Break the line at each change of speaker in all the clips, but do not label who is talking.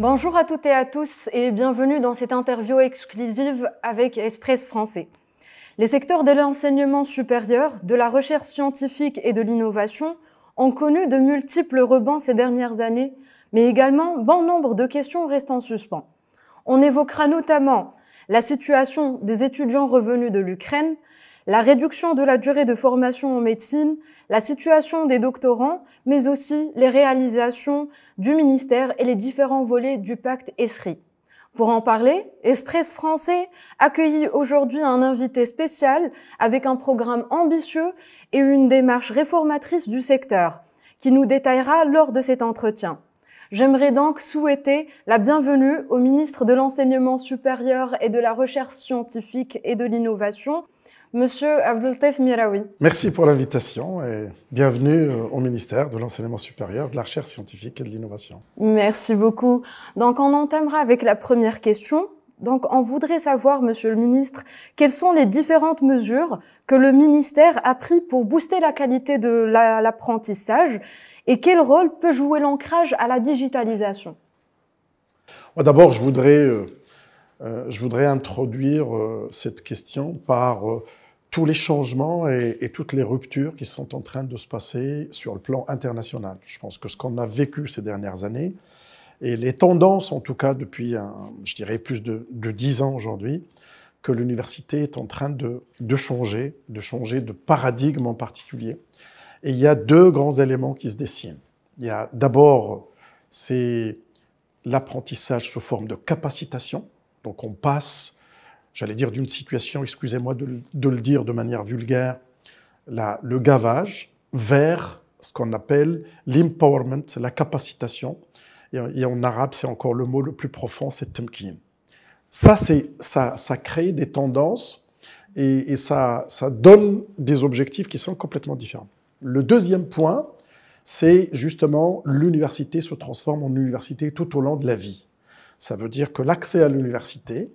Bonjour à toutes et à tous et bienvenue dans cette interview exclusive avec Express Français. Les secteurs de l'enseignement supérieur, de la recherche scientifique et de l'innovation ont connu de multiples rebonds ces dernières années, mais également bon nombre de questions restent en suspens. On évoquera notamment la situation des étudiants revenus de l'Ukraine, la réduction de la durée de formation en médecine, la situation des doctorants, mais aussi les réalisations du ministère et les différents volets du pacte ESRI. Pour en parler, Express Français accueillit aujourd'hui un invité spécial avec un programme ambitieux et une démarche réformatrice du secteur, qui nous détaillera lors de cet entretien. J'aimerais donc souhaiter la bienvenue au ministre de l'Enseignement supérieur et de la Recherche scientifique et de l'Innovation, Monsieur Abdeltef Miraoui.
Merci pour l'invitation et bienvenue au ministère de l'Enseignement supérieur, de la Recherche scientifique et de l'Innovation.
Merci beaucoup. Donc, on entamera avec la première question. Donc, on voudrait savoir, Monsieur le ministre, quelles sont les différentes mesures que le ministère a prises pour booster la qualité de l'apprentissage et quel rôle peut jouer l'ancrage à la digitalisation?
D'abord, je voudrais introduire cette question par tous les changements et toutes les ruptures qui sont en train de se passer sur le plan international. Je pense que ce qu'on a vécu ces dernières années, et les tendances, en tout cas depuis, je dirais, plus de 10 ans aujourd'hui, que l'université est en train de changer de paradigme en particulier. Et il y a deux grands éléments qui se dessinent. Il y a d'abord, c'est l'apprentissage sous forme de capacitation. Donc on passe, j'allais dire, d'une situation, excusez-moi de le dire de manière vulgaire, le gavage, vers ce qu'on appelle l'empowerment, la capacitation. Et en arabe, c'est encore le mot le plus profond, c'est temkin. Ça crée des tendances et ça donne des objectifs qui sont complètement différents. Le deuxième point, c'est justement l'université se transforme en université tout au long de la vie. Ça veut dire que l'accès à l'université,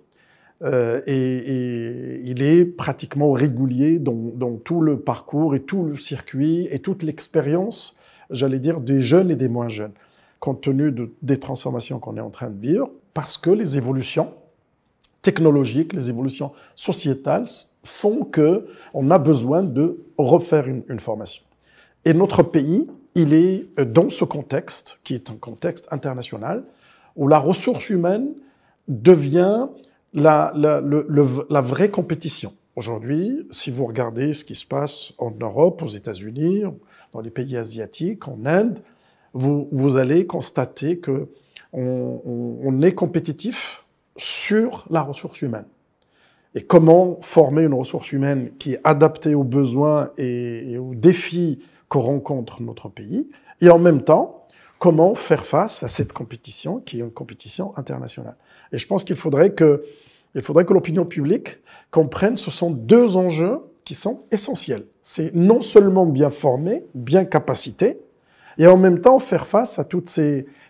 il est pratiquement régulier dans tout le parcours et tout le circuit et toute l'expérience, j'allais dire, des jeunes et des moins jeunes, compte tenu des transformations qu'on est en train de vivre, parce que les évolutions technologiques, les évolutions sociétales font qu'on a besoin de refaire une formation. Et notre pays, il est dans ce contexte, qui est un contexte international, où la ressource humaine devient la vraie compétition. Aujourd'hui, si vous regardez ce qui se passe en Europe, aux États-Unis, dans les pays asiatiques, en Inde, vous allez constater qu'on est compétitif sur la ressource humaine. Et comment former une ressource humaine qui est adaptée aux besoins et aux défis que rencontre notre pays, et en même temps, comment faire face à cette compétition qui est une compétition internationale. Et je pense qu'il faudrait que l'opinion publique comprenne que ce sont deux enjeux qui sont essentiels. C'est non seulement bien former, bien capacité, et en même temps faire face à tous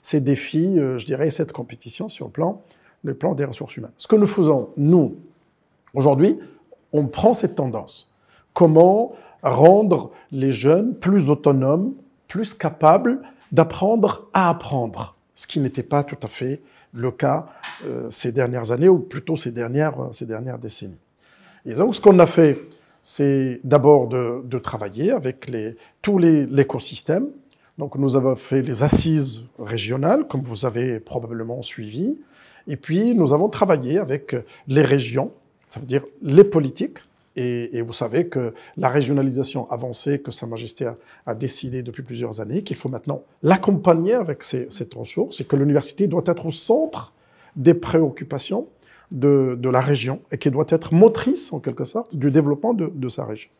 ces défis, je dirais, cette compétition sur le plan des ressources humaines. Ce que nous faisons, nous, aujourd'hui, on prend cette tendance. Comment rendre les jeunes plus autonomes, plus capables d'apprendre à apprendre, ce qui n'était pas tout à fait le cas ces dernières années, ou plutôt ces dernières décennies. Et donc, ce qu'on a fait, c'est d'abord de travailler avec tout l'écosystème. Donc, nous avons fait les assises régionales, comme vous avez probablement suivi, et puis nous avons travaillé avec les régions, ça veut dire les politiques. Et vous savez que la régionalisation avancée que Sa Majesté a décidé depuis plusieurs années, qu'il faut maintenant l'accompagner avec cette ressource, et que l'université doit être au centre des préoccupations de la région, et qu'elle doit être motrice, en quelque sorte, du développement de sa région.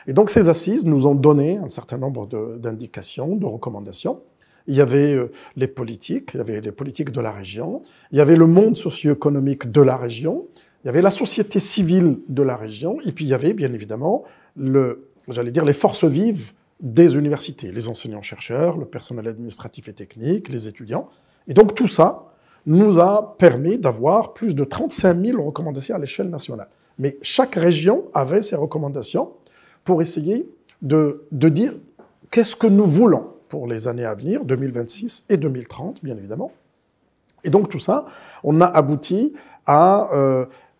Et donc ces assises nous ont donné un certain nombre d'indications, de recommandations. Il y avait les politiques de la région, il y avait le monde socio-économique de la région, il y avait la société civile de la région, et puis il y avait bien évidemment, les forces vives des universités, les enseignants-chercheurs, le personnel administratif et technique, les étudiants. Et donc tout ça nous a permis d'avoir plus de 35 000 recommandations à l'échelle nationale. Mais chaque région avait ses recommandations pour essayer de dire qu'est-ce que nous voulons pour les années à venir, 2026 et 2030, bien évidemment. Et donc tout ça, on a abouti à,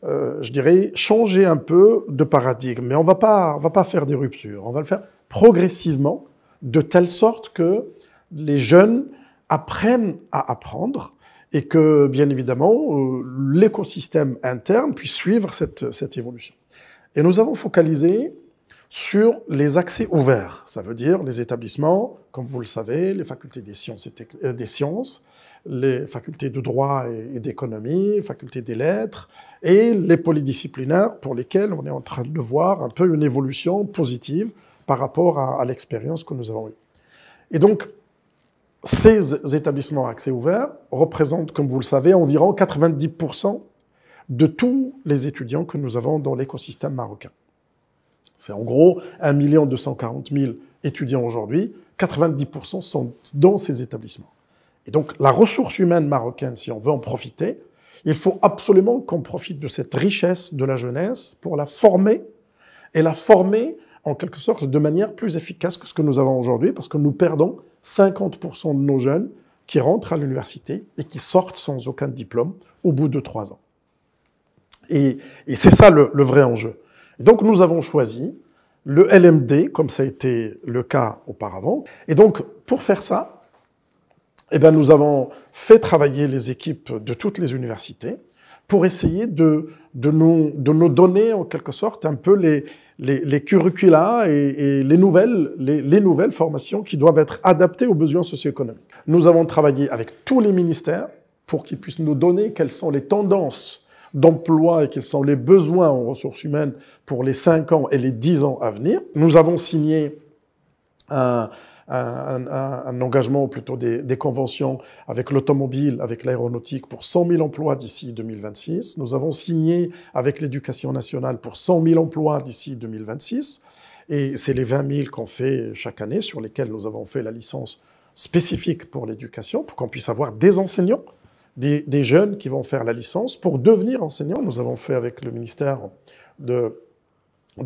je dirais, changer un peu de paradigme. Mais on va pas faire des ruptures, on va le faire progressivement, de telle sorte que les jeunes apprennent à apprendre et que, bien évidemment, l'écosystème interne puisse suivre cette évolution. Et nous avons focalisé sur les accès ouverts. Ça veut dire les établissements, comme vous le savez, les facultés des sciences, les facultés de droit et d'économie, les facultés des lettres, et les polydisciplinaires pour lesquels on est en train de voir un peu une évolution positive par rapport à l'expérience que nous avons eue. Et donc, ces établissements à accès ouvert représentent, comme vous le savez, environ 90% de tous les étudiants que nous avons dans l'écosystème marocain. C'est en gros 1 240 000 étudiants aujourd'hui, 90% sont dans ces établissements. Et donc, la ressource humaine marocaine, si on veut en profiter, il faut absolument qu'on profite de cette richesse de la jeunesse pour la former, et la former en quelque sorte de manière plus efficace que ce que nous avons aujourd'hui, parce que nous perdons 50% de nos jeunes qui rentrent à l'université et qui sortent sans aucun diplôme au bout de 3 ans. Et c'est ça le vrai enjeu. Et donc nous avons choisi le LMD, comme ça a été le cas auparavant. Et donc, pour faire ça, eh bien, nous avons fait travailler les équipes de toutes les universités pour essayer de nous donner, en quelque sorte, un peu les curricula et les nouvelles formations qui doivent être adaptées aux besoins socio-économiques. Nous avons travaillé avec tous les ministères pour qu'ils puissent nous donner quelles sont les tendances d'emploi et quels sont les besoins en ressources humaines pour les 5 ans et les 10 ans à venir. Nous avons signé un engagement, plutôt des conventions avec l'automobile, avec l'aéronautique pour 100 000 emplois d'ici 2026. Nous avons signé avec l'éducation nationale pour 100 000 emplois d'ici 2026. Et c'est les 20 000 qu'on fait chaque année, sur lesquels nous avons fait la licence spécifique pour l'éducation, pour qu'on puisse avoir des enseignants, des jeunes qui vont faire la licence pour devenir enseignants. Nous avons fait avec le ministère de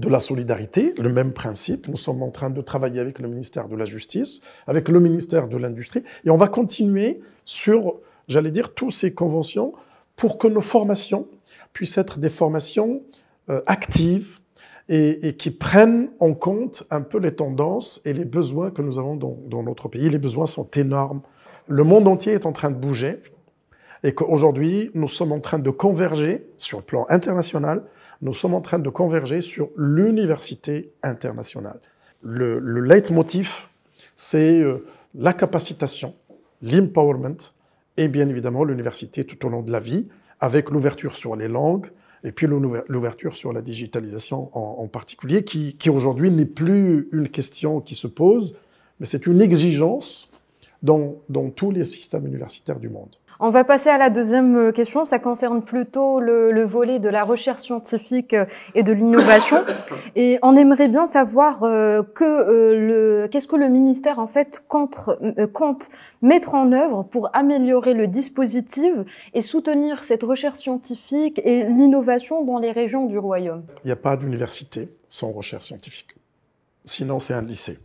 la solidarité, le même principe. Nous sommes en train de travailler avec le ministère de la Justice, avec le ministère de l'Industrie, et on va continuer sur, j'allais dire, toutes ces conventions pour que nos formations puissent être des formations actives et qui prennent en compte un peu les tendances et les besoins que nous avons dans notre pays. Les besoins sont énormes. Le monde entier est en train de bouger et qu'aujourd'hui, nous sommes en train de converger sur le plan international. Nous sommes en train de converger sur l'université internationale. Le leitmotiv, c'est la capacitation, l'empowerment et bien évidemment l'université tout au long de la vie, avec l'ouverture sur les langues et puis l'ouverture sur la digitalisation en particulier, qui aujourd'hui n'est plus une question qui se pose, mais c'est une exigence dans tous les systèmes universitaires du monde.
On va passer à la deuxième question. Ça concerne plutôt le volet de la recherche scientifique et de l'innovation. Et on aimerait bien savoir qu'est-ce que le ministère en fait compte mettre en œuvre pour améliorer le dispositif et soutenir cette recherche scientifique et l'innovation dans les régions du Royaume.
Il n'y a pas d'université sans recherche scientifique. Sinon, c'est un lycée.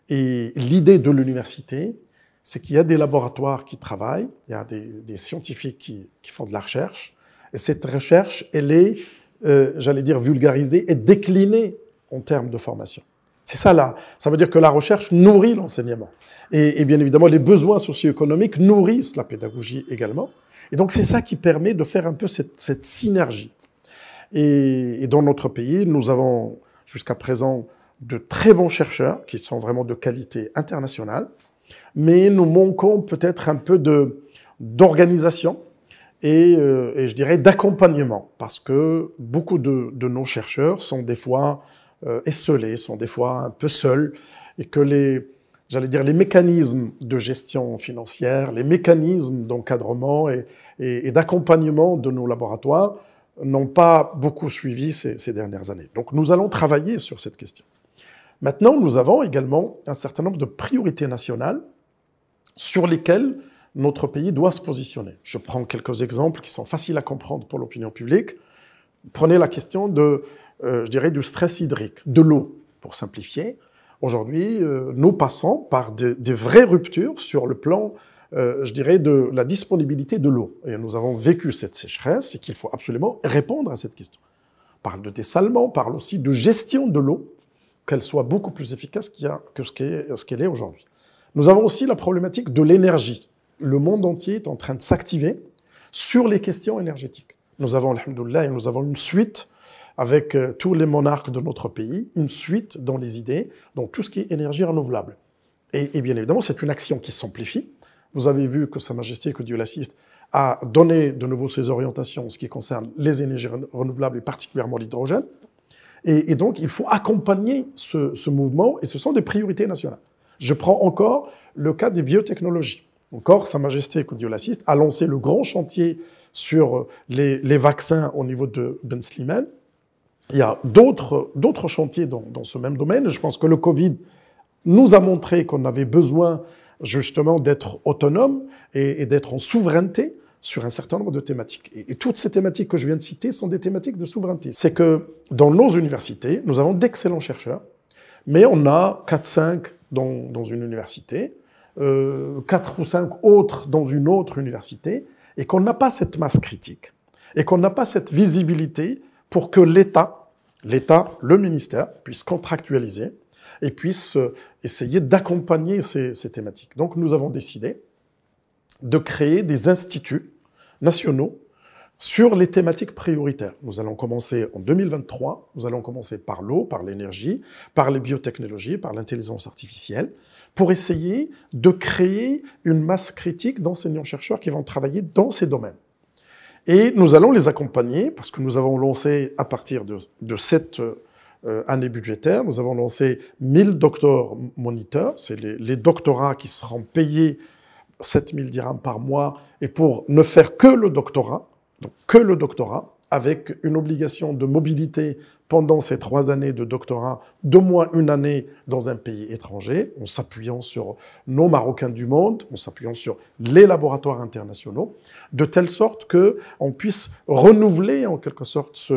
Et l'idée de l'université, c'est qu'il y a des laboratoires qui travaillent, il y a des scientifiques qui font de la recherche, et cette recherche, elle est, j'allais dire, vulgarisée et déclinée en termes de formation. C'est ça là. Ça veut dire que la recherche nourrit l'enseignement. Et bien évidemment, les besoins socio-économiques nourrissent la pédagogie également. Et donc, c'est ça qui permet de faire un peu cette synergie. Et dans notre pays, nous avons jusqu'à présent de très bons chercheurs qui sont vraiment de qualité internationale, mais nous manquons peut-être un peu d'organisation et je dirais d'accompagnement, parce que beaucoup de nos chercheurs sont des fois esselés, sont des fois un peu seuls, et que les mécanismes de gestion financière, les mécanismes d'encadrement et d'accompagnement de nos laboratoires n'ont pas beaucoup suivi ces dernières années. Donc nous allons travailler sur cette question. Maintenant, nous avons également un certain nombre de priorités nationales sur lesquelles notre pays doit se positionner. Je prends quelques exemples qui sont faciles à comprendre pour l'opinion publique. Prenez la question du stress hydrique, de l'eau, pour simplifier. Aujourd'hui, nous passons par des vraies ruptures sur le plan je dirais, de la disponibilité de l'eau. Et nous avons vécu cette sécheresse et qu'il faut absolument répondre à cette question. On parle de dessalement, on parle aussi de gestion de l'eau, qu'elle soit beaucoup plus efficace que ce qu'elle est aujourd'hui. Nous avons aussi la problématique de l'énergie. Le monde entier est en train de s'activer sur les questions énergétiques. Nous avons, alhamdoulilah, nous avons une suite avec tous les monarques de notre pays, une suite dans les idées, dans tout ce qui est énergie renouvelable. Et bien évidemment, c'est une action qui s'amplifie. Vous avez vu que Sa Majesté, que Dieu l'assiste, a donné de nouveau ses orientations en ce qui concerne les énergies renouvelables et particulièrement l'hydrogène. Et donc, il faut accompagner ce mouvement et ce sont des priorités nationales. Je prends encore le cas des biotechnologies. Encore, Sa Majesté, que Dieu l'assiste, a lancé le grand chantier sur les vaccins au niveau de Ben Slimane. Il y a d'autres chantiers dans ce même domaine. Je pense que le Covid nous a montré qu'on avait besoin justement d'être autonome et d'être en souveraineté sur un certain nombre de thématiques. Et toutes ces thématiques que je viens de citer sont des thématiques de souveraineté. C'est que dans nos universités, nous avons d'excellents chercheurs, mais on a 4-5 dans une université, 4 ou 5 autres dans une autre université, et qu'on n'a pas cette masse critique, et qu'on n'a pas cette visibilité pour que l'État, le ministère, puisse contractualiser et puisse essayer d'accompagner ces thématiques. Donc nous avons décidé de créer des instituts nationaux sur les thématiques prioritaires. Nous allons commencer en 2023, nous allons commencer par l'eau, par l'énergie, par les biotechnologies, par l'intelligence artificielle, pour essayer de créer une masse critique d'enseignants-chercheurs qui vont travailler dans ces domaines. Et nous allons les accompagner, parce que nous avons lancé, à partir de cette année budgétaire, nous avons lancé 1000 docteurs moniteurs, c'est les doctorats qui seront payés 7000 dirhams par mois, et pour ne faire que le doctorat, donc que le doctorat, avec une obligation de mobilité pendant ces 3 années de doctorat, d'au moins une année dans un pays étranger, en s'appuyant sur nos Marocains du monde, en s'appuyant sur les laboratoires internationaux, de telle sorte qu'on puisse renouveler en quelque sorte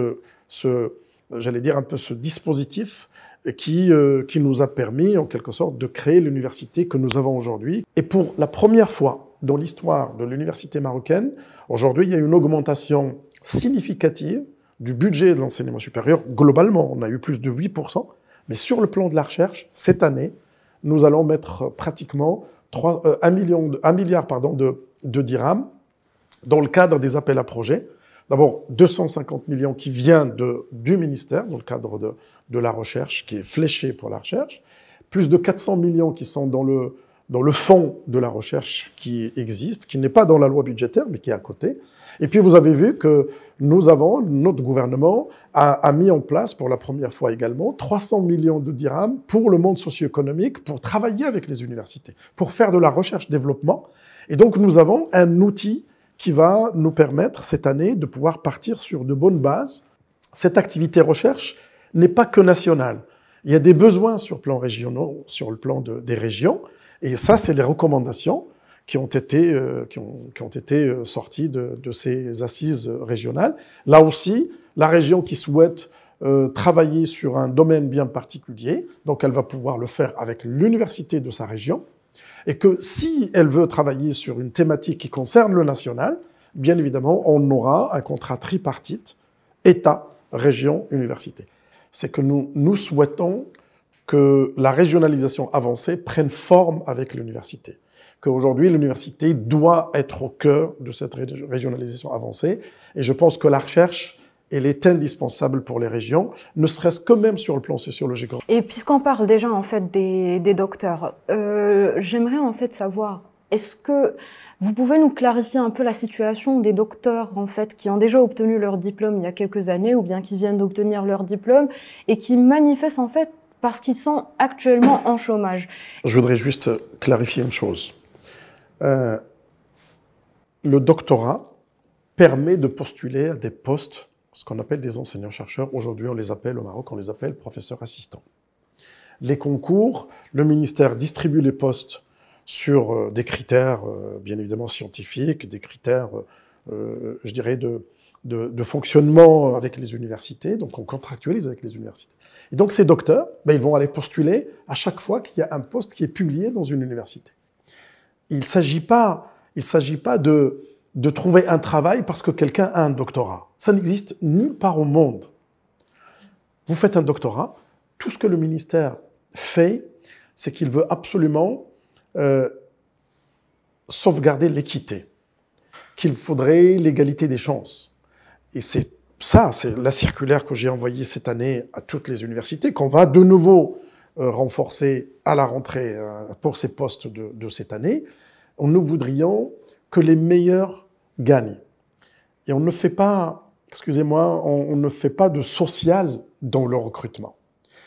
j'allais dire un peu ce dispositif qui nous a permis en quelque sorte de créer l'université que nous avons aujourd'hui. Et pour la première fois dans l'histoire de l'université marocaine, aujourd'hui il y a une augmentation significative du budget de l'enseignement supérieur. Globalement, on a eu plus de 8%, mais sur le plan de la recherche, cette année, nous allons mettre pratiquement 1 milliard de dirhams dans le cadre des appels à projets. D'abord, 250 millions qui viennent du ministère, dans le cadre de la recherche, qui est fléché pour la recherche, plus de 400 millions qui sont dans le fonds de la recherche qui existe, qui n'est pas dans la loi budgétaire, mais qui est à côté. Et puis vous avez vu que notre gouvernement a mis en place pour la première fois également 300 millions de dirhams pour le monde socio-économique, pour travailler avec les universités, pour faire de la recherche-développement. Et donc nous avons un outil qui va nous permettre cette année de pouvoir partir sur de bonnes bases. Cette activité recherche n'est pas que nationale. Il y a des besoins sur le plan régional, sur le plan des régions, et ça, c'est les recommandations qui ont été sorties de ces assises régionales. Là aussi, la région qui souhaite travailler sur un domaine bien particulier, donc elle va pouvoir le faire avec l'université de sa région, et que si elle veut travailler sur une thématique qui concerne le national, bien évidemment, on aura un contrat tripartite, État, région, université. C'est que nous souhaitons que la régionalisation avancée prenne forme avec l'université. Qu'aujourd'hui, l'université doit être au cœur de cette régionalisation avancée. Et je pense que la recherche, elle est indispensable pour les régions, ne serait-ce que même sur le plan sociologique.
Et puisqu'on parle déjà en fait des docteurs, j'aimerais en fait savoir, est-ce que vous pouvez nous clarifier un peu la situation des docteurs en fait qui ont déjà obtenu leur diplôme il y a quelques années ou bien qui viennent d'obtenir leur diplôme et qui manifestent en fait parce qu'ils sont actuellement en chômage?
Je voudrais juste clarifier une chose. Le doctorat permet de postuler à des postes, ce qu'on appelle des enseignants-chercheurs. Aujourd'hui, on les appelle au Maroc, on les appelle professeurs assistants. Les concours, le ministère distribue les postes sur des critères, bien évidemment scientifiques, des critères, je dirais, de fonctionnement avec les universités. Donc, on contractualise avec les universités. Et donc, ces docteurs, ils vont aller postuler à chaque fois qu'il y a un poste qui est publié dans une université. il s'agit pas de trouver un travail parce que quelqu'un a un doctorat. Ça n'existe nulle part au monde. Vous faites un doctorat, tout ce que le ministère fait, c'est qu'il veut absolument sauvegarder l'équité, qu'il faudrait l'égalité des chances. Et c'est la circulaire que j'ai envoyée cette année à toutes les universités, qu'on va de nouveau renforcer à la rentrée pour ces postes de cette année. Nous voudrions que les meilleurs gagnent. Et on ne fait pas, excusez-moi, on ne fait pas de social dans le recrutement.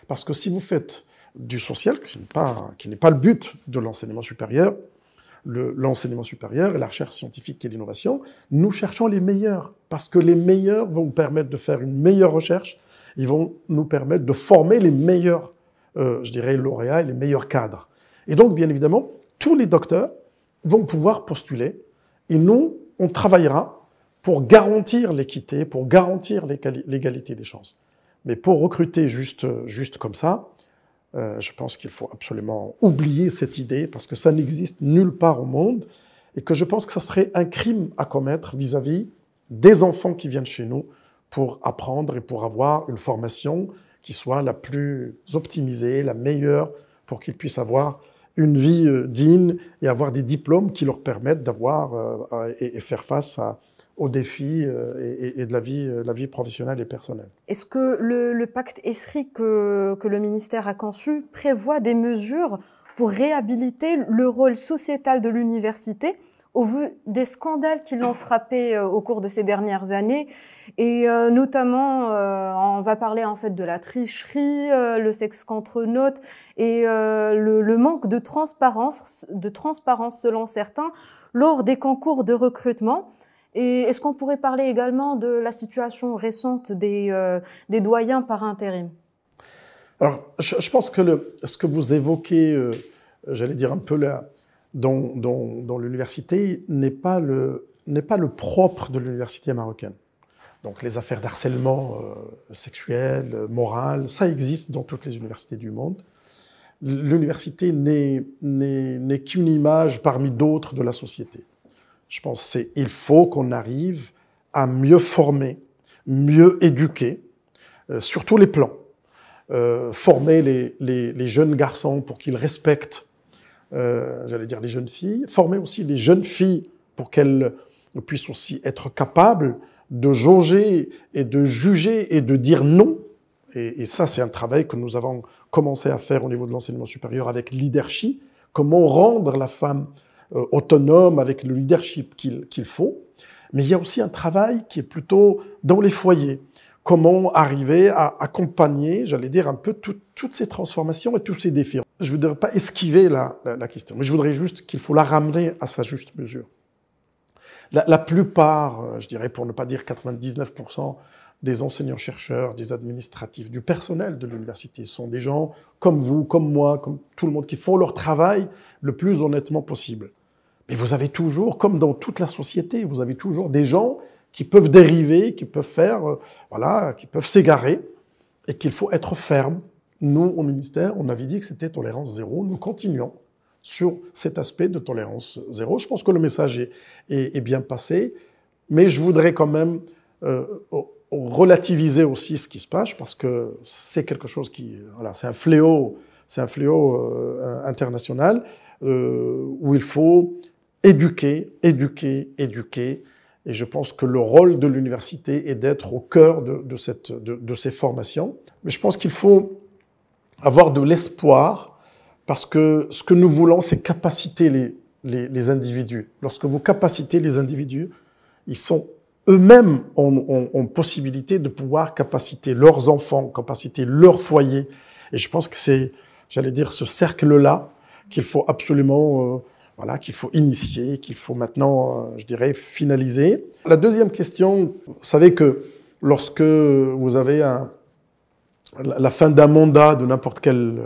Parce que si vous faites du social, qui n'est pas le but de l'enseignement supérieur, l'enseignement supérieur et la recherche scientifique et l'innovation, nous cherchons les meilleurs, parce que les meilleurs vont nous permettre de faire une meilleure recherche, ils vont nous permettre de former les meilleurs, je dirais, lauréats et les meilleurs cadres. Et donc, bien évidemment, tous les docteurs vont pouvoir postuler, et nous, on travaillera pour garantir l'équité, pour garantir l'égalité des chances. Mais pour recruter juste comme ça, je pense qu'il faut absolument oublier cette idée parce que ça n'existe nulle part au monde et que je pense que ça serait un crime à commettre vis-à-vis des enfants qui viennent chez nous pour apprendre et pour avoir une formation qui soit la plus optimisée, la meilleure, pour qu'ils puissent avoir une vie digne et avoir des diplômes qui leur permettent d'avoir et faire face aux défis et de la vie professionnelle et personnelle.
Est-ce que le pacte ESRI que le ministère a conçu prévoit des mesures pour réhabiliter le rôle sociétal de l'université au vu des scandales qui l'ont frappé au cours de ces dernières années et notamment on va parler en fait de la tricherie, le sexe contre notes et le manque de transparence selon certains lors des concours de recrutement. Et est-ce qu'on pourrait parler également de la situation récente des doyens par intérim?
Alors, je pense que ce que vous évoquez, j'allais dire un peu là, dans l'université, n'est pas le propre de l'université marocaine. Donc, les affaires d'harcèlement sexuel, moral, ça existe dans toutes les universités du monde. L'université n'est qu'une image parmi d'autres de la société. Je pense qu'il faut qu'on arrive à mieux former, mieux éduquer, sur tous les plans. Former les jeunes garçons pour qu'ils respectent, j'allais dire les jeunes filles. Former aussi les jeunes filles pour qu'elles puissent aussi être capables de jauger et de juger et de dire non. Et ça, c'est un travail que nous avons commencé à faire au niveau de l'enseignement supérieur avec leadership. Comment rendre la femme autonome avec le leadership qu'il faut. Mais il y a aussi un travail qui est plutôt dans les foyers. Comment arriver à accompagner, j'allais dire, un peu toutes ces transformations et tous ces défis. Je ne voudrais pas esquiver la question, mais je voudrais juste qu'il faut la ramener à sa juste mesure. La plupart, je dirais pour ne pas dire 99%, des enseignants-chercheurs, des administratifs, du personnel de l'université sont des gens comme vous, comme moi, comme tout le monde, qui font leur travail le plus honnêtement possible. Mais vous avez toujours, comme dans toute la société, vous avez toujours des gens qui peuvent dériver, qui peuvent faire, qui peuvent s'égarer, et qu'il faut être ferme. Nous, au ministère, on avait dit que c'était tolérance zéro. Nous continuons sur cet aspect de tolérance zéro. Je pense que le message est bien passé, mais je voudrais quand même relativiser aussi ce qui se passe, parce que c'est quelque chose c'est un fléau international où il faut éduquer. Et je pense que le rôle de l'université est d'être au cœur de ces formations. Mais je pense qu'il faut avoir de l'espoir, parce que ce que nous voulons, c'est capaciter les individus. Lorsque vous capacitez les individus, ils sont eux-mêmes ont possibilité de pouvoir capaciter leurs enfants, capaciter leur foyer. Et je pense que c'est, j'allais dire, ce cercle-là qu'il faut absolument, qu'il faut initier, qu'il faut maintenant, je dirais, finaliser. La deuxième question, vous savez que lorsque vous avez la fin d'un mandat de n'importe quel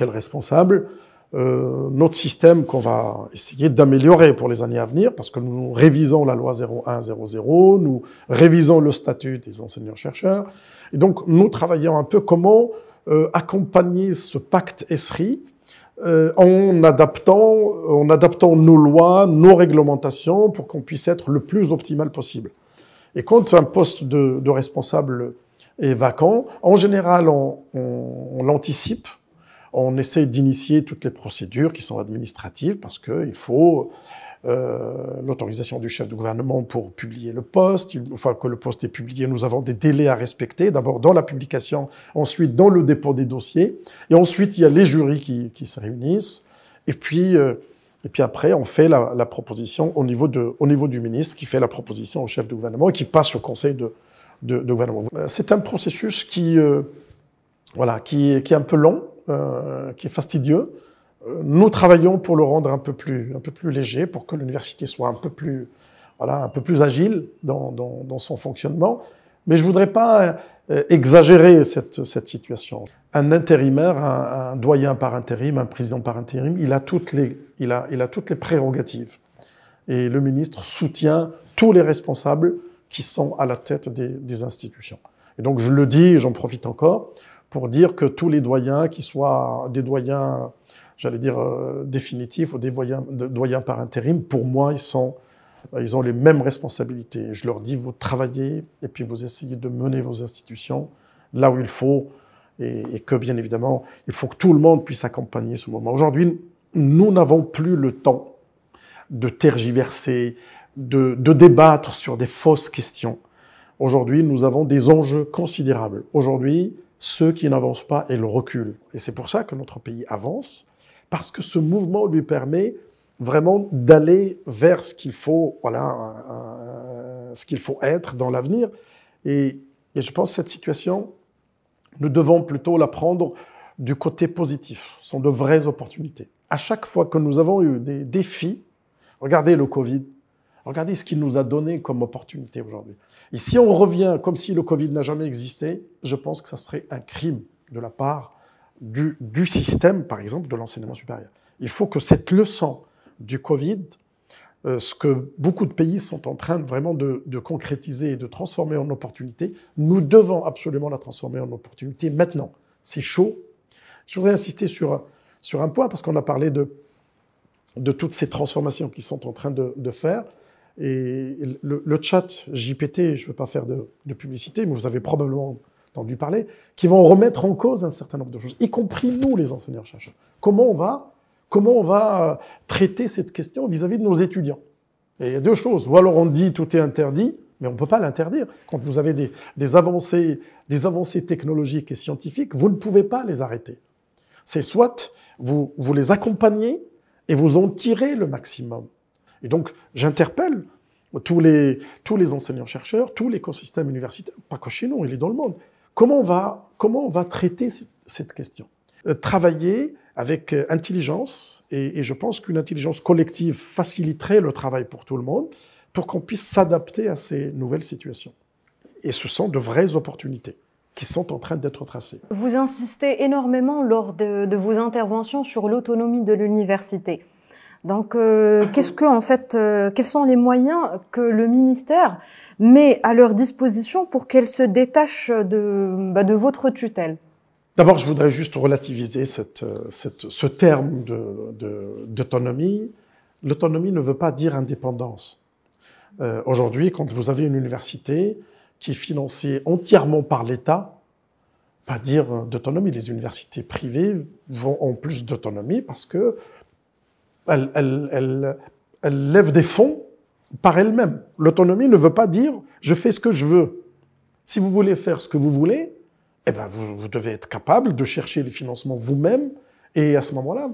responsable, notre système qu'on va essayer d'améliorer pour les années à venir, parce que nous révisons la loi 0100, nous révisons le statut des enseignants-chercheurs, et donc nous travaillons un peu comment accompagner ce pacte ESRI en adaptant nos lois, nos réglementations pour qu'on puisse être le plus optimal possible. Et quand un poste de responsable est vacant, en général, on l'anticipe, on essaie d'initier toutes les procédures qui sont administratives parce qu'il faut l'autorisation du chef de gouvernement pour publier le poste. Une fois que le poste est publié, nous avons des délais à respecter, d'abord dans la publication, ensuite dans le dépôt des dossiers, et ensuite il y a les jurys qui se réunissent, et puis après on fait la proposition au niveau du ministre qui fait la proposition au chef de gouvernement et qui passe au conseil de gouvernement. C'est un processus qui est un peu long, qui est fastidieux. Nous travaillons pour le rendre un peu plus léger, pour que l'université soit un peu plus agile dans son fonctionnement. Mais je voudrais pas exagérer cette situation. Un intérimaire, un doyen par intérim, un président par intérim, il a toutes les prérogatives. Et le ministre soutient tous les responsables qui sont à la tête des institutions. Et donc je le dis, et j'en profite encore, pour dire que tous les doyens, qu'ils soient des doyens, définitifs ou des doyens par intérim, pour moi, ils ont les mêmes responsabilités. Je leur dis, vous travaillez et puis vous essayez de mener vos institutions là où il faut et que, bien évidemment, il faut que tout le monde puisse accompagner ce moment. Aujourd'hui, nous n'avons plus le temps de tergiverser, de débattre sur des fausses questions. Aujourd'hui, nous avons des enjeux considérables. Aujourd'hui, ceux qui n'avancent pas, ils reculent. Et c'est pour ça que notre pays avance, parce que ce mouvement lui permet vraiment d'aller vers ce qu'il faut, ce qu'il faut être dans l'avenir. Et je pense que cette situation, nous devons plutôt la prendre du côté positif. Ce sont de vraies opportunités. À chaque fois que nous avons eu des défis, regardez le Covid, regardez ce qu'il nous a donné comme opportunité aujourd'hui. Et si on revient comme si le Covid n'a jamais existé, je pense que ça serait un crime de la part du système, par exemple, de l'enseignement supérieur. Il faut que cette leçon du Covid, ce que beaucoup de pays sont en train vraiment de concrétiser et de transformer en opportunité, nous devons absolument la transformer en opportunité maintenant. C'est chaud. Je voudrais insister sur un point, parce qu'on a parlé de toutes ces transformations qui sont en train de faire. Et le chat GPT, je ne veux pas faire de publicité, mais vous avez probablement entendu parler, qui vont remettre en cause un certain nombre de choses, y compris nous, les enseignants-chercheurs. Comment on va traiter cette question vis-à-vis de nos étudiants? Et il y a deux choses. Ou alors on dit tout est interdit, mais on ne peut pas l'interdire. Quand vous avez des avancées technologiques et scientifiques, vous ne pouvez pas les arrêter. C'est soit vous les accompagnez et vous en tirez le maximum. Et donc, j'interpelle tous les enseignants-chercheurs, tout l'écosystème universitaire, pas que chez nous, il est dans le monde. Comment on va traiter cette question? Travailler avec intelligence, et je pense qu'une intelligence collective faciliterait le travail pour tout le monde, pour qu'on puisse s'adapter à ces nouvelles situations. Et ce sont de vraies opportunités qui sont en train d'être tracées.
Vous insistez énormément lors de vos interventions sur l'autonomie de l'université. Donc, quels sont les moyens que le ministère met à leur disposition pour qu'elle se détache de votre tutelle?
D'abord, je voudrais juste relativiser ce terme d'autonomie. L'autonomie ne veut pas dire indépendance. Aujourd'hui, quand vous avez une université qui est financée entièrement par l'État, pas dire d'autonomie. Les universités privées ont plus d'autonomie parce que elles lèvent des fonds par elles-mêmes. L'autonomie ne veut pas dire « je fais ce que je veux ». Si vous voulez faire ce que vous voulez, eh ben vous devez être capable de chercher les financements vous-même, et à ce moment-là,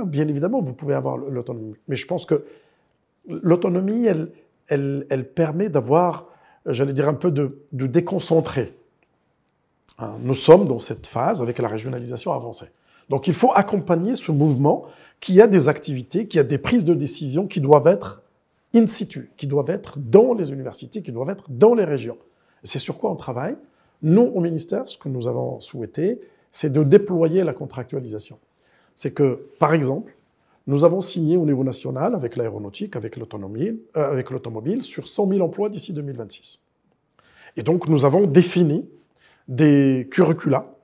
bien évidemment, vous pouvez avoir l'autonomie. Mais je pense que l'autonomie, elle permet d'avoir, j'allais dire, un peu de déconcentrer. Nous sommes dans cette phase avec la régionalisation avancée. Donc il faut accompagner ce mouvement qui a des activités, qui a des prises de décision qui doivent être in situ, qui doivent être dans les universités, qui doivent être dans les régions. C'est sur quoi on travaille. Nous, au ministère, ce que nous avons souhaité, c'est de déployer la contractualisation. C'est que, par exemple, nous avons signé au niveau national, avec l'aéronautique, avec l'automobile, sur 100 000 emplois d'ici 2026. Et donc, nous avons défini des curricula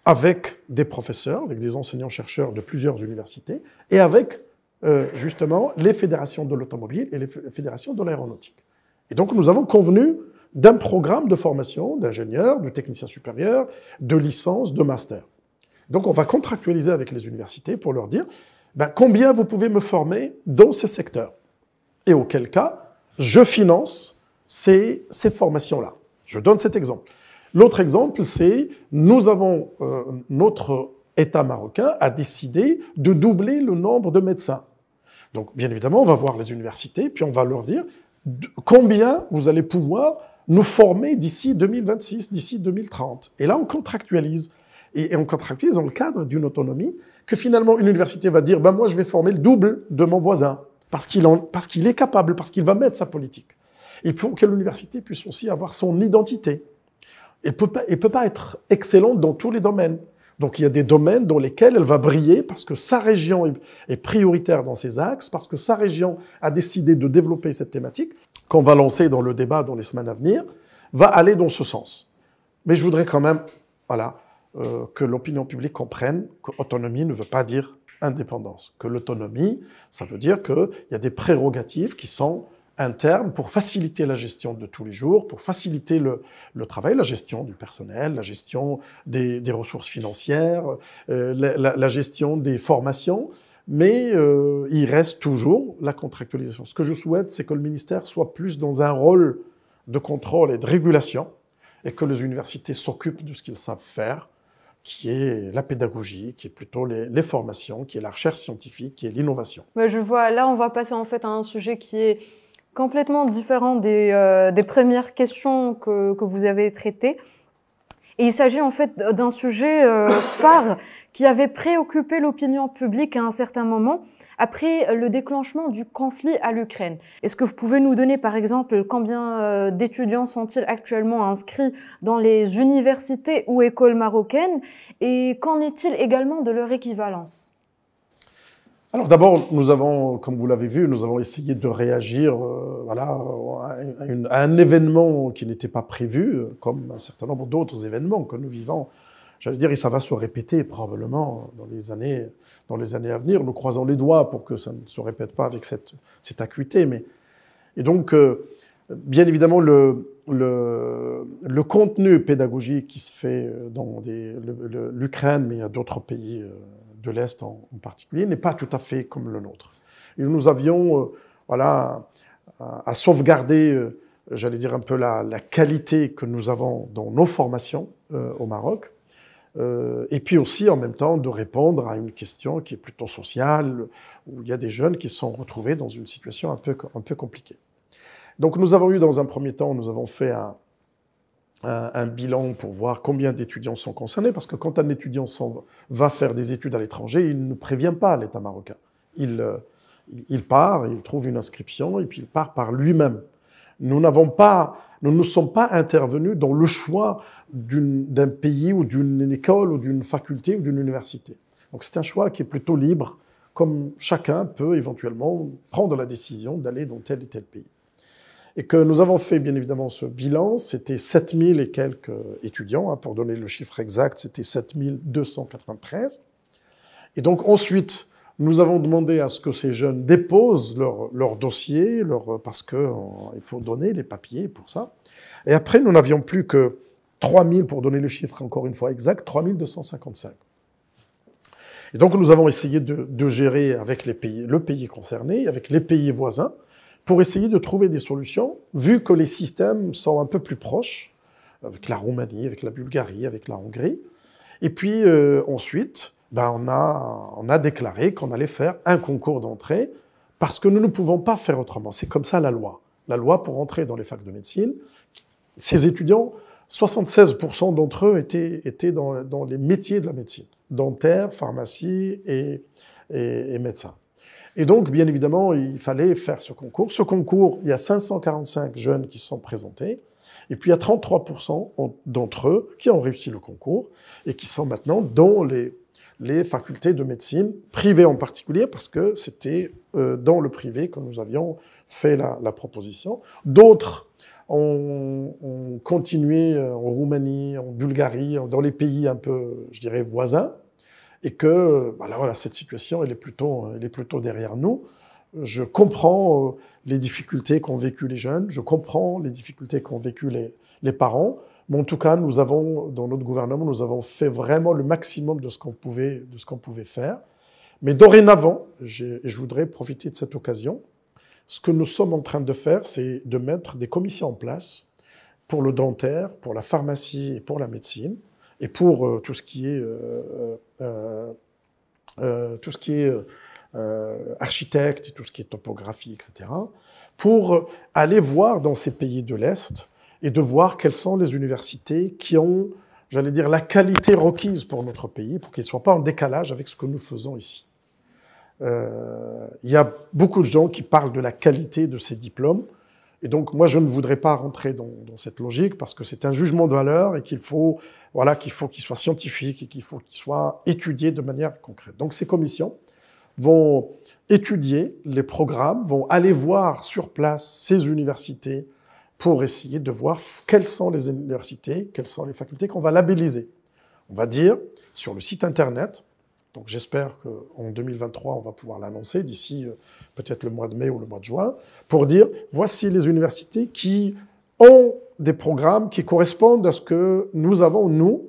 avec des professeurs, avec des enseignants-chercheurs de plusieurs universités, et avec justement les fédérations de l'automobile et les fédérations de l'aéronautique. Et donc nous avons convenu d'un programme de formation d'ingénieurs, de techniciens supérieurs, de licence, de master. Donc on va contractualiser avec les universités pour leur dire combien vous pouvez me former dans ces secteurs. Et auquel cas, je finance ces formations-là. Je donne cet exemple. L'autre exemple, c'est notre État marocain a décidé de doubler le nombre de médecins. Donc, bien évidemment, on va voir les universités, puis on va leur dire combien vous allez pouvoir nous former d'ici 2026, d'ici 2030. Et là, on contractualise. Et on contractualise dans le cadre d'une autonomie que finalement, une université va dire moi, je vais former le double de mon voisin, parce qu'il est capable, parce qu'il va mettre sa politique. Il faut que l'université puisse aussi avoir son identité. Elle peut pas être excellente dans tous les domaines. Donc il y a des domaines dans lesquels elle va briller parce que sa région est prioritaire dans ses axes, parce que sa région a décidé de développer cette thématique, qu'on va lancer dans le débat dans les semaines à venir, va aller dans ce sens. Mais je voudrais quand même que l'opinion publique comprenne qu'autonomie ne veut pas dire indépendance. Que l'autonomie, ça veut dire qu'il y a des prérogatives qui sont interne pour faciliter la gestion de tous les jours, pour faciliter le travail, la gestion du personnel, la gestion des ressources financières, la gestion des formations, mais il reste toujours la contractualisation. Ce que je souhaite, c'est que le ministère soit plus dans un rôle de contrôle et de régulation, et que les universités s'occupent de ce qu'ils savent faire, qui est la pédagogie, qui est plutôt les formations, qui est la recherche scientifique, qui est l'innovation.
Je vois, là on va passer en fait à un sujet qui est complètement différent des premières questions que vous avez traitées. Et il s'agit en fait d'un sujet phare qui avait préoccupé l'opinion publique à un certain moment après le déclenchement du conflit à l'Ukraine. Est-ce que vous pouvez nous donner par exemple combien d'étudiants sont-ils actuellement inscrits dans les universités ou écoles marocaines et qu'en est-il également de leur équivalence ?
Alors d'abord, nous avons, comme vous l'avez vu, nous avons essayé de réagir à un événement qui n'était pas prévu, comme un certain nombre d'autres événements que nous vivons. J'allais dire, et ça va se répéter probablement dans les années à venir. Nous croisons les doigts pour que ça ne se répète pas avec cette acuité. Et donc, bien évidemment, le contenu pédagogique qui se fait dans l'Ukraine, mais il y a d'autres pays de l'Est en particulier, n'est pas tout à fait comme le nôtre. Et nous avions à sauvegarder, j'allais dire un peu la qualité que nous avons dans nos formations au Maroc, et puis aussi en même temps de répondre à une question qui est plutôt sociale, où il y a des jeunes qui se sont retrouvés dans une situation un peu compliquée. Donc nous avons eu dans un premier temps, nous avons fait un bilan pour voir combien d'étudiants sont concernés, parce que quand un étudiant va faire des études à l'étranger, il ne prévient pas l'État marocain. Il part, il trouve une inscription, et puis il part par lui-même. Nous ne sommes pas intervenus dans le choix d'un pays ou d'une école ou d'une faculté ou d'une université. Donc c'est un choix qui est plutôt libre, comme chacun peut éventuellement prendre la décision d'aller dans tel et tel pays. Et que nous avons fait, bien évidemment, ce bilan, c'était 7000 et quelques étudiants, pour donner le chiffre exact, c'était 7293. Et donc ensuite, nous avons demandé à ce que ces jeunes déposent leur dossier, parce qu'il faut donner les papiers pour ça. Et après, nous n'avions plus que 3000, pour donner le chiffre encore une fois exact, 3255. Et donc nous avons essayé de gérer avec le pays concerné, avec les pays voisins, pour essayer de trouver des solutions, vu que les systèmes sont un peu plus proches, avec la Roumanie, avec la Bulgarie, avec la Hongrie. Et puis ensuite, on a déclaré qu'on allait faire un concours d'entrée, parce que nous ne pouvons pas faire autrement. C'est comme ça la loi. La loi pour entrer dans les facs de médecine, ces étudiants, 76% d'entre eux étaient dans les métiers de la médecine, dentaire, pharmacie et médecin. Et donc, bien évidemment, il fallait faire ce concours. Ce concours, il y a 545 jeunes qui se sont présentés, et puis il y a 33% d'entre eux qui ont réussi le concours, et qui sont maintenant dans les facultés de médecine, privées en particulier, parce que c'était dans le privé que nous avions fait la proposition. D'autres ont continué en Roumanie, en Bulgarie, dans les pays un peu, je dirais, voisins, et que voilà, cette situation, elle est plutôt derrière nous. Je comprends les difficultés qu'ont vécues les jeunes, je comprends les difficultés qu'ont vécues les parents, mais en tout cas, nous avons, dans notre gouvernement, nous avons fait vraiment le maximum de ce qu'on pouvait faire. Mais dorénavant, je voudrais profiter de cette occasion, ce que nous sommes en train de faire, c'est de mettre des commissions en place pour le dentaire, pour la pharmacie et pour la médecine, et pour tout ce qui est architecte et tout ce qui est topographie, etc., pour aller voir dans ces pays de l'Est et de voir quelles sont les universités qui ont, j'allais dire, la qualité requise pour notre pays, pour qu'elles ne soient pas en décalage avec ce que nous faisons ici. Il y a beaucoup de gens qui parlent de la qualité de ces diplômes, et donc moi je ne voudrais pas rentrer dans cette logique, parce que c'est un jugement de valeur et qu'il faut qu'il soit scientifique et qu'il faut qu'il soit étudié de manière concrète. Donc ces commissions vont étudier les programmes, vont aller voir sur place ces universités pour essayer de voir quelles sont les universités, quelles sont les facultés qu'on va labelliser. On va dire sur le site internet, donc j'espère qu'en 2023 on va pouvoir l'annoncer d'ici peut-être le mois de mai ou le mois de juin, pour dire voici les universités qui ont des programmes qui correspondent à ce que nous avons, nous,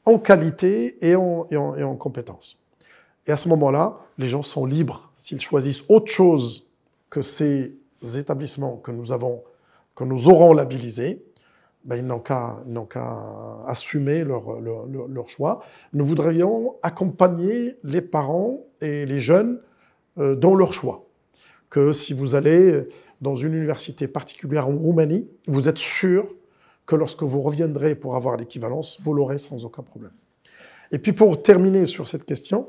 en qualité et en compétences. Et à ce moment-là, les gens sont libres. S'ils choisissent autre chose que ces établissements que nous aurons labellisés, ben ils n'ont qu'à assumer leur choix. Nous voudrions accompagner les parents et les jeunes dans leur choix. Que si vous allez dans une université particulière en Roumanie, vous êtes sûr que lorsque vous reviendrez pour avoir l'équivalence, vous l'aurez sans aucun problème. Et puis pour terminer sur cette question,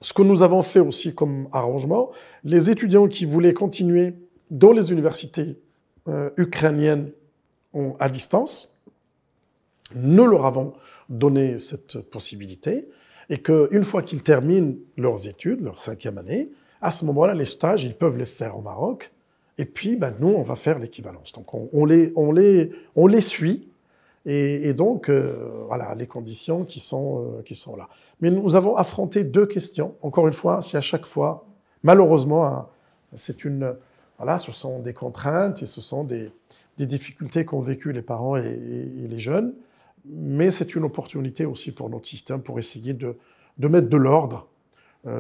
ce que nous avons fait aussi comme arrangement, les étudiants qui voulaient continuer dans les universités ukrainiennes à distance, nous leur avons donné cette possibilité, et qu'une fois qu'ils terminent leurs études, leur 5e année, à ce moment-là, les stages, ils peuvent les faire au Maroc, et puis nous, on va faire l'équivalence. Donc on les suit, et donc voilà les conditions qui sont là. Mais nous avons affronté 2 questions. Encore une fois, c'est à chaque fois, malheureusement, ce sont des contraintes et ce sont des difficultés qu'ont vécues les parents et les jeunes, mais c'est une opportunité aussi pour notre système pour essayer de mettre de l'ordre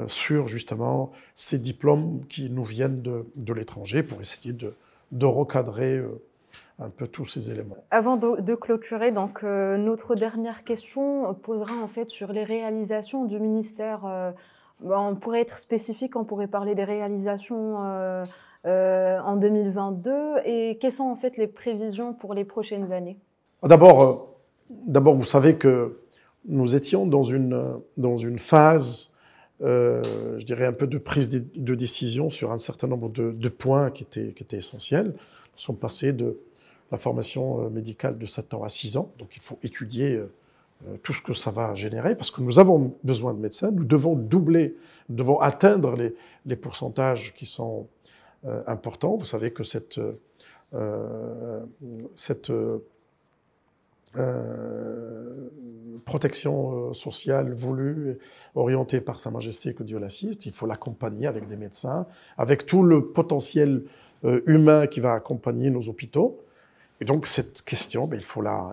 sur justement ces diplômes qui nous viennent de l'étranger, pour essayer de recadrer un peu tous ces éléments.
Avant de clôturer, donc, notre dernière question posera en fait sur les réalisations du ministère. On pourrait être spécifique, on pourrait parler des réalisations en 2022, et quelles sont en fait les prévisions pour les prochaines années?
D'abord, vous savez que nous étions dans une phase, je dirais un peu de prise de décision sur un certain nombre de points qui étaient essentiels. Nous sommes passés de la formation médicale de 7 ans à 6 ans, donc il faut étudier tout ce que ça va générer, parce que nous avons besoin de médecins, nous devons doubler, nous devons atteindre les pourcentages qui sont importants. Vous savez que cette protection sociale voulue, orientée par Sa Majesté, que Dieu l'assiste, il faut l'accompagner avec des médecins, avec tout le potentiel humain qui va accompagner nos hôpitaux. Et donc cette question, il faut la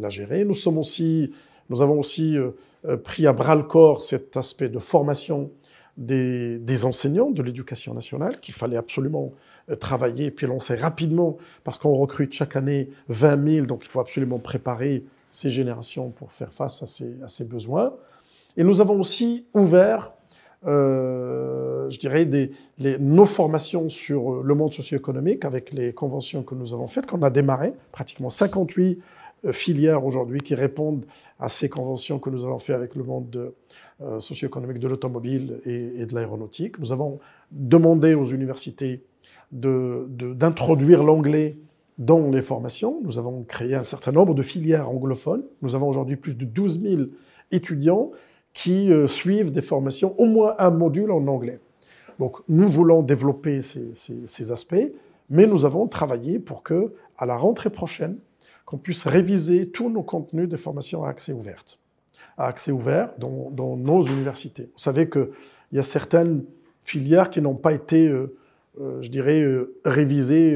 gérer. Nous avons aussi pris à bras-le-corps cet aspect de formation des enseignants de l'éducation nationale, qu'il fallait absolument travailler et puis lancer rapidement, parce qu'on recrute chaque année 20 000, donc il faut absolument préparer ces générations pour faire face à ces besoins. Et nous avons aussi ouvert, je dirais, nos formations sur le monde socio-économique avec les conventions que nous avons faites, qu'on a démarré, pratiquement 58 filières aujourd'hui qui répondent à ces conventions que nous avons faites avec le monde socio-économique de l'automobile et de l'aéronautique. Nous avons demandé aux universités d'introduire l'anglais dans les formations. Nous avons créé un certain nombre de filières anglophones. Nous avons aujourd'hui plus de 12 000 étudiants qui suivent des formations, au moins un module en anglais. Donc nous voulons développer ces aspects, Mais nous avons travaillé pour que, à la rentrée prochaine, qu'on puisse réviser tous nos contenus des formations à accès ouvert dans nos universités. Vous savez qu'il y a certaines filières qui n'ont pas été, je dirais, révisées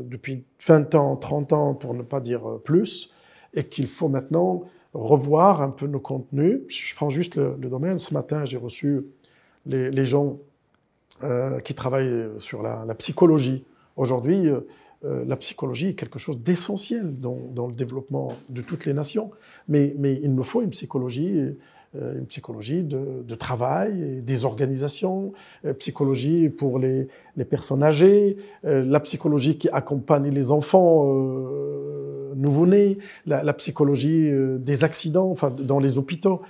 depuis 20 ans, 30 ans, pour ne pas dire plus, et qu'il faut maintenant revoir un peu nos contenus. Je prends juste le domaine. Ce matin, j'ai reçu les gens qui travaillent sur la psychologie. Aujourd'hui, la psychologie est quelque chose d'essentiel dans le développement de toutes les nations. Mais il nous faut une psychologie de travail, des organisations, psychologie pour les personnes âgées, la psychologie qui accompagne les enfants nouveau-nés, la psychologie des accidents, enfin dans les hôpitaux.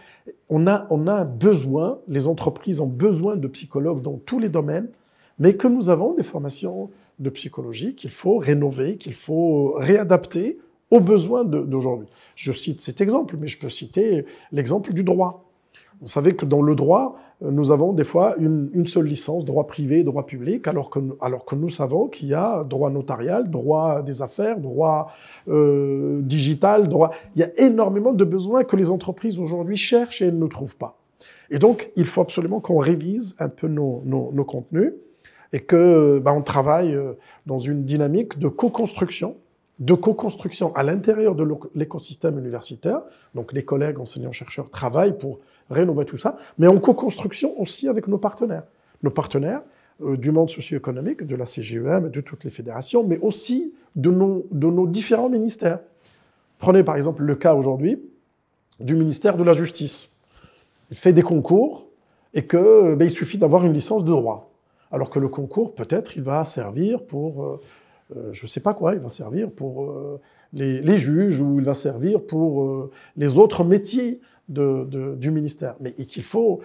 On a besoin, les entreprises ont besoin de psychologues dans tous les domaines, mais que nous avons des formations de psychologie qu'il faut rénover, qu'il faut réadapter aux besoins d'aujourd'hui. Je cite cet exemple, mais je peux citer l'exemple du droit. Vous savez que dans le droit, nous avons des fois une seule licence, droit privé, droit public, alors que nous savons qu'il y a droit notarial, droit des affaires, droit digital, droit... Il y a énormément de besoins que les entreprises aujourd'hui cherchent et ne trouvent pas. Et donc, il faut absolument qu'on révise un peu nos contenus et que on travaille dans une dynamique de co-construction à l'intérieur de l'écosystème universitaire. Donc, les collègues enseignants-chercheurs travaillent pour rénover tout ça, mais en co-construction aussi avec nos partenaires. Nos partenaires du monde socio-économique, de la CGEM, de toutes les fédérations, mais aussi de nos différents ministères. Prenez par exemple le cas aujourd'hui du ministère de la Justice. Il fait des concours et il suffit d'avoir une licence de droit. Alors que le concours, peut-être, il va servir pour... je ne sais pas quoi, il va servir pour les juges ou il va servir pour les autres métiers du ministère. Mais qu'il faut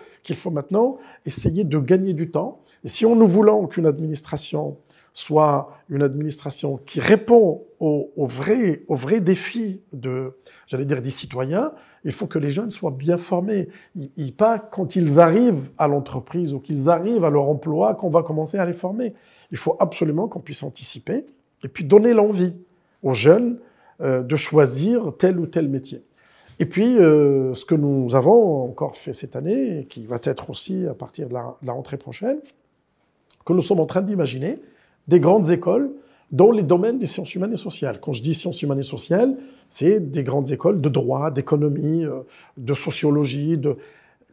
maintenant essayer de gagner du temps. Et si nous voulons qu'une administration soit une administration qui répond aux vrais défis des citoyens, il faut que les jeunes soient bien formés. Pas quand ils arrivent à l'entreprise ou qu'ils arrivent à leur emploi qu'on va commencer à les former. Il faut absolument qu'on puisse anticiper et puis donner l'envie aux jeunes de choisir tel ou tel métier. Et puis, ce que nous avons encore fait cette année, et qui va être aussi à partir de la rentrée prochaine, que nous sommes en train d'imaginer des grandes écoles dans les domaines des sciences humaines et sociales. Quand je dis sciences humaines et sociales, c'est des grandes écoles de droit, d'économie, de sociologie, de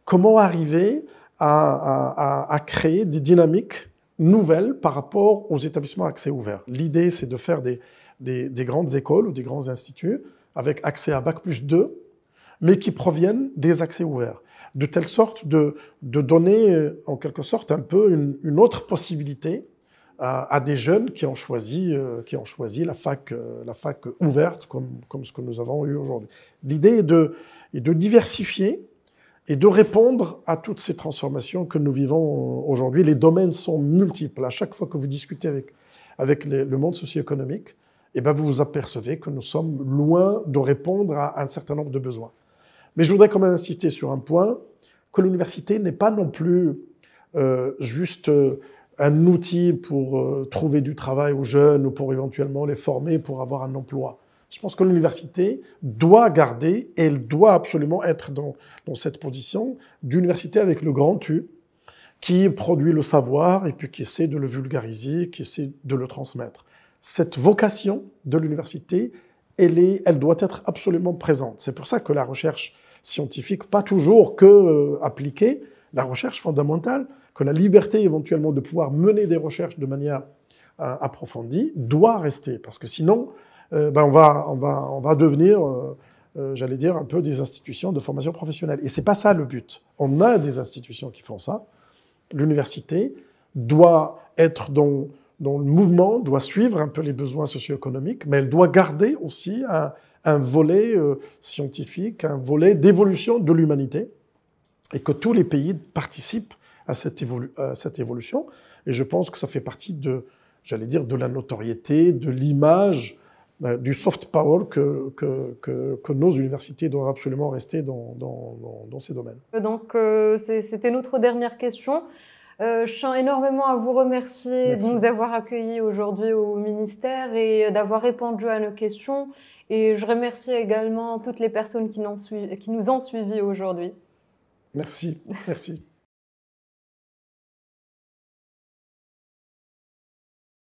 comment arriver à créer des dynamiques nouvelles par rapport aux établissements à accès ouvert. L'idée, c'est de faire des grandes écoles ou des grands instituts avec accès à Bac+2, mais qui proviennent des accès ouverts, de telle sorte de donner en quelque sorte un peu une autre possibilité à des jeunes qui ont choisi la fac ouverte comme ce que nous avons eu aujourd'hui. L'idée est de diversifier et de répondre à toutes ces transformations que nous vivons aujourd'hui. Les domaines sont multiples. À chaque fois que vous discutez avec le monde socio-économique, vous vous apercevez que nous sommes loin de répondre à un certain nombre de besoins. Mais je voudrais quand même insister sur un point, que l'université n'est pas non plus juste un outil pour trouver du travail aux jeunes ou pour éventuellement les former pour avoir un emploi. Je pense que l'université doit garder, et elle doit absolument être dans cette position d'université avec le grand U, qui produit le savoir et puis qui essaie de le vulgariser, qui essaie de le transmettre. Cette vocation de l'université, elle doit être absolument présente. C'est pour ça que la recherche scientifique, pas toujours que appliquée, la recherche fondamentale, que la liberté éventuellement de pouvoir mener des recherches de manière approfondie, doit rester. Parce que sinon, on va devenir, j'allais dire, un peu des institutions de formation professionnelle. Et c'est pas ça le but. On a des institutions qui font ça. L'université doit être dans le mouvement, doit suivre un peu les besoins socio-économiques, mais elle doit garder aussi un volet scientifique, un volet d'évolution de l'humanité, et que tous les pays participent à cette évolution. Et je pense que ça fait partie de la notoriété, de l'image, du soft power que nos universités doivent absolument rester dans ces domaines.
Donc, c'était notre dernière question. Je tiens énormément à vous remercier
Merci.
de nous avoir accueillis aujourd'hui au ministère et d'avoir répondu à nos questions. Et je remercie également toutes les personnes qui nous ont suivis aujourd'hui.
Merci, merci.